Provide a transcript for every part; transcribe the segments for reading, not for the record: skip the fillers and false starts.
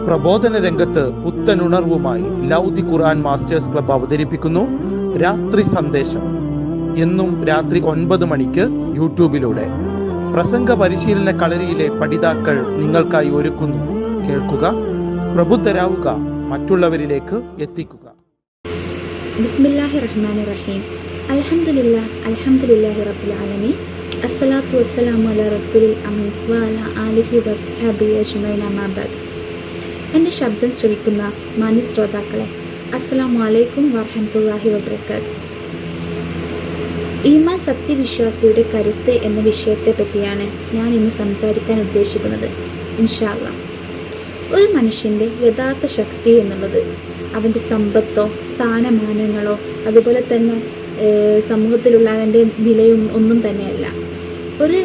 പ്രബോധന രംഗത്ത് പുത്തനുണർവുമായി ലൗദി ഖുർആൻ masters club അവതരിപ്പിക്കുന്നു രാത്രി സന്ദേശം. എന്നും രാത്രി 9 മണിക്ക് യൂട്യൂബിലൂടെ പ്രസംഗ പരിശീലന കളരിയിലെ പഠിതാക്കൾ നിങ്ങൾക്കായി ഒരുക്കുന്നു. കേൾക്കുക, പ്രബുദ്ധരാവുക, മറ്റുള്ളവരിലേക്ക് എത്തിക്കുക. ബിസ്മില്ലാഹിർ റഹ്മാനിർ റഹീം. അൽഹംദുലില്ലാഹി റബ്ബിൽ ആലമീൻ. അസ്സലാത്തു വസ്സലാമു അലാ റസൂലിൽ അമീൻ വഅലാ ആലിഹി വസ്ഹബിഹി അജ്മഈൻ. അമ്മാ ബഅദ്. എൻ്റെ ശബ്ദം ശ്രവിക്കുന്ന മാന്യ ശ്രോതാക്കളെ, അസ്സലാമു അലൈക്കും വറഹ്മത്തുള്ളാഹി വബറകാതുഹു. ഈമാൻ, സത്യവിശ്വാസിയുടെ കരുത്ത് എന്ന വിഷയത്തെ പറ്റിയാണ് ഞാൻ ഇന്ന് സംസാരിക്കാൻ ഉദ്ദേശിക്കുന്നത്. ഇൻഷാ അല്ലാഹ്. ഒരു മനുഷ്യൻ്റെ യഥാർത്ഥ ശക്തി എന്നുള്ളത് അവൻ്റെ സമ്പത്തോ സ്ഥാനമാനങ്ങളോ അതുപോലെ തന്നെ സമൂഹത്തിലുള്ള അവൻ്റെ വിലയും ഒന്നും തന്നെയല്ല. ഒരു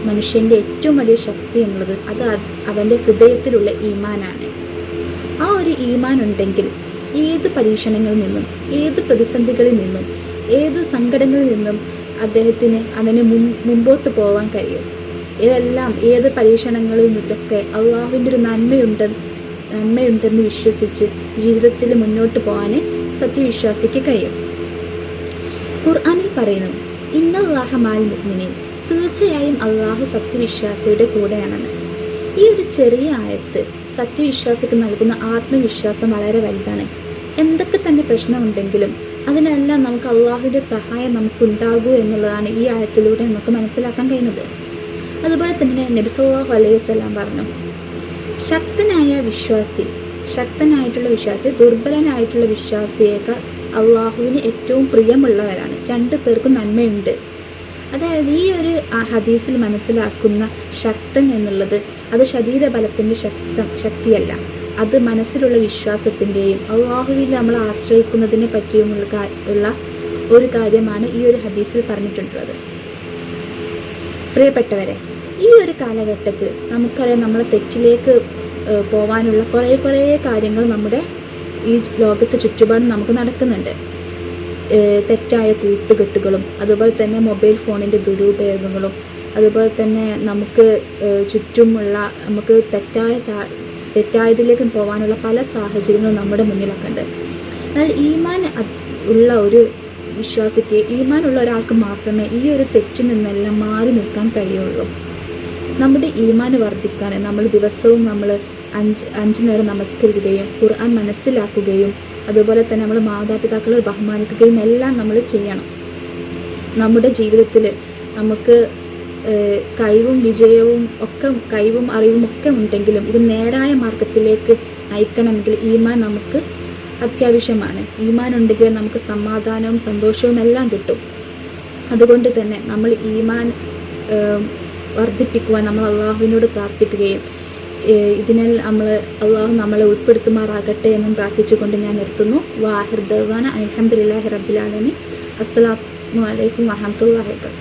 മനുഷ്യൻ്റെ ഏറ്റവും വലിയ ശക്തി എന്നുള്ളത് അത് അവൻ്റെ ഹൃദയത്തിലുള്ള ഈമാനാണ്. ആ ഒരു ഈമാൻ ഉണ്ടെങ്കിൽ ഏത് പരീക്ഷണങ്ങളിൽ നിന്നും, ഏത് പ്രതിസന്ധികളിൽ നിന്നും, ഏത് സങ്കടങ്ങളിൽ നിന്നും അവന് മുമ്പോട്ട് പോകാൻ കഴിയും. ഏത് പരീക്ഷണങ്ങളിൽ നിന്നൊക്കെ അള്ളാഹുവിൻ്റെ ഒരു നന്മയുണ്ടെന്ന് വിശ്വസിച്ച് ജീവിതത്തിൽ മുന്നോട്ട് പോകാൻ സത്യവിശ്വാസിക്ക് കഴിയും. ഖുർആനിൽ പറയുന്നു, ഇന്നല്ലാഹ മഅൽ മുഅ്മിനീൻ, തീർച്ചയായും അള്ളാഹു സത്യവിശ്വാസിയുടെ കൂടെയാണെന്ന്. ഈ ഒരു ചെറിയ ആയത്ത് സത്യവിശ്വാസിക്ക് നൽകുന്ന ആത്മവിശ്വാസം വളരെ വലുതാണ്. എന്തൊക്കെ തന്നെ പ്രശ്നമുണ്ടെങ്കിലും അതിനെല്ലാം നമുക്ക് അള്ളാഹുവിൻ്റെ സഹായം നമുക്കുണ്ടാകൂ എന്നുള്ളതാണ് ഈ ആയത്തിലൂടെ നമുക്ക് മനസ്സിലാക്കാൻ കഴിയുന്നത്. അതുപോലെ തന്നെ നബി സല്ലല്ലാഹു അലൈഹി വസല്ലം പറഞ്ഞു, ശക്തനായിട്ടുള്ള വിശ്വാസി ദുർബലനായിട്ടുള്ള വിശ്വാസിയേക്കാൾ അള്ളാഹുവിന് ഏറ്റവും പ്രിയമുള്ളവരാണ്. രണ്ടു പേർക്കും നന്മയുണ്ട്. അതായത് ഈ ഒരു ഹദീസിൽ മനസ്സിലാക്കുന്ന ശക്തൻ എന്നുള്ളത് അത് ശരീരബലത്തിൻ്റെ ശക്തിയല്ല, അത് മനസ്സിലുള്ള വിശ്വാസത്തിൻ്റെയും അള്ളാഹുവിൽ നമ്മൾ ആശ്രയിക്കുന്നതിനെ പറ്റിയുമുള്ള ഒരു കാര്യമാണ് ഈ ഒരു ഹദീസിൽ പറഞ്ഞിട്ടുള്ളത്. പ്രിയപ്പെട്ടവരെ, ഈ ഒരു കാലഘട്ടത്തിൽ നമുക്കറിയാം, നമ്മളെ തെറ്റിലേക്ക് പോകാനുള്ള കുറേ കാര്യങ്ങൾ നമ്മുടെ ഈ ലോകത്ത് ചുറ്റുപാടും നമുക്ക് നടക്കുന്നുണ്ട്. തെറ്റായ കൂട്ടുകെട്ടുകളും അതുപോലെ തന്നെ മൊബൈൽ ഫോണിൻ്റെ ദുരുപയോഗങ്ങളും അതുപോലെ തന്നെ നമുക്ക് ചുറ്റുമുള്ള നമുക്ക് തെറ്റായതിലേക്ക് പോകാനുള്ള പല സാഹചര്യങ്ങളും നമ്മുടെ മുന്നിലൊക്കെ ഉണ്ട്. എന്നാൽ ഈമാൻ ഉള്ള ഒരു വിശ്വാസിക്ക്, ഈമാനുള്ള ഒരാൾക്ക് മാത്രമേ ഈ ഒരു തെറ്റിൽ നിന്നെല്ലാം മാറി നിൽക്കാൻ കഴിയുള്ളൂ. നമ്മുടെ ഈമാൻ വർദ്ധിക്കാൻ നമ്മൾ ദിവസവും അഞ്ച് നേരം നമസ്കരിക്കുകയും ഖുർആൻ മനസ്സിലാക്കുകയും അതുപോലെ തന്നെ നമ്മൾ മാതാപിതാക്കളെ ബഹുമാനിക്കുകയും എല്ലാം നമ്മൾ ചെയ്യണം. നമ്മുടെ ജീവിതത്തിൽ നമുക്ക് കഴിവും വിജയവും ഒക്കെ, കഴിവും അറിവും ഒക്കെ ഉണ്ടെങ്കിലും ഇത് നേരായ മാർഗത്തിലേക്ക് നയിക്കണമെങ്കിൽ ഈമാൻ നമുക്ക് അത്യാവശ്യമാണ്. ഈമാൻ ഉണ്ടെങ്കിൽ നമുക്ക് സമാധാനവും സന്തോഷവും എല്ലാം കിട്ടും. അതുകൊണ്ട് തന്നെ നമ്മൾ ഈമാൻ വർദ്ധിപ്പിക്കുവാൻ നമ്മൾ അള്ളാഹുവിനോട് പ്രാർത്ഥിക്കുകയും ഇതിനാൽ അള്ളാഹു നമ്മളെ ഉൾപ്പെടുത്തുമാറാകട്ടെ എന്നും പ്രാർത്ഥിച്ചുകൊണ്ട് ഞാൻ നിർത്തുന്നു. വാഹിർ ദഅ്വാന അൽഹംദുലില്ലാഹി റബ്ബിൽ ആലമീൻ. അസ്സലാമു അലൈക്കും വറഹ്മത്തുള്ളാഹി വബറകാതുഹു.